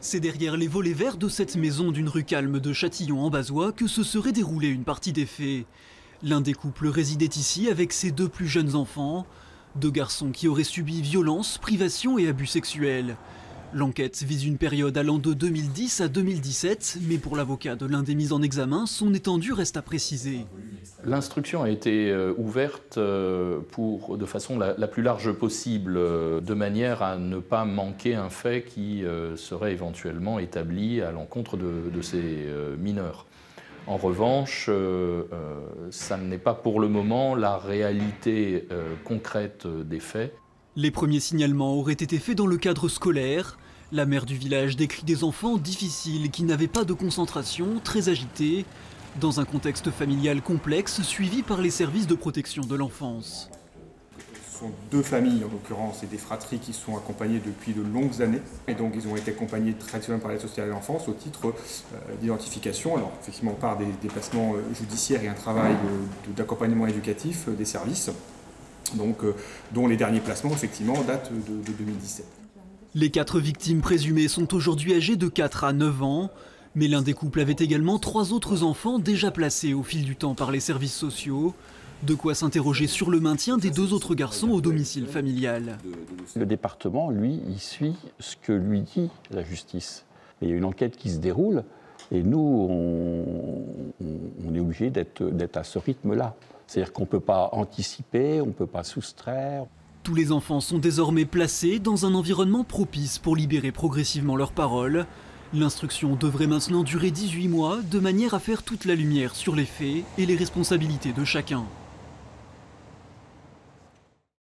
C'est derrière les volets verts de cette maison d'une rue calme de Châtillon-en-Bazois que se serait déroulée une partie des faits. L'un des couples résidait ici avec ses deux plus jeunes enfants, deux garçons qui auraient subi violences, privations et abus sexuels. L'enquête vise une période allant de 2010 à 2017, mais pour l'avocat de l'un des mis en examen, son étendue reste à préciser. L'instruction a été ouverte de façon la plus large possible, de manière à ne pas manquer un fait qui serait éventuellement établi à l'encontre de ces mineurs. En revanche, ça n'est pas pour le moment la réalité concrète des faits. Les premiers signalements auraient été faits dans le cadre scolaire. La mère du village décrit des enfants difficiles qui n'avaient pas de concentration, très agités, dans un contexte familial complexe suivi par les services de protection de l'enfance. Ce sont deux familles, en l'occurrence, et des fratries qui sont accompagnées depuis de longues années. Et donc ils ont été accompagnés traditionnellement par l'aide sociale à l'enfance au titre d'identification. Alors effectivement par des déplacements judiciaires et un travail d'accompagnement éducatif des services, donc, dont les derniers placements effectivement datent de 2017. Les 4 victimes présumées sont aujourd'hui âgées de 4 à 9 ans. Mais l'un des couples avait également 3 autres enfants déjà placés au fil du temps par les services sociaux. De quoi s'interroger sur le maintien des 2 autres garçons au domicile familial. Le département, lui, il suit ce que lui dit la justice. Il y a une enquête qui se déroule et nous, on est obligé d'être à ce rythme-là. C'est-à-dire qu'on ne peut pas anticiper, on ne peut pas soustraire. Tous les enfants sont désormais placés dans un environnement propice pour libérer progressivement leurs paroles. L'instruction devrait maintenant durer 18 mois, de manière à faire toute la lumière sur les faits et les responsabilités de chacun.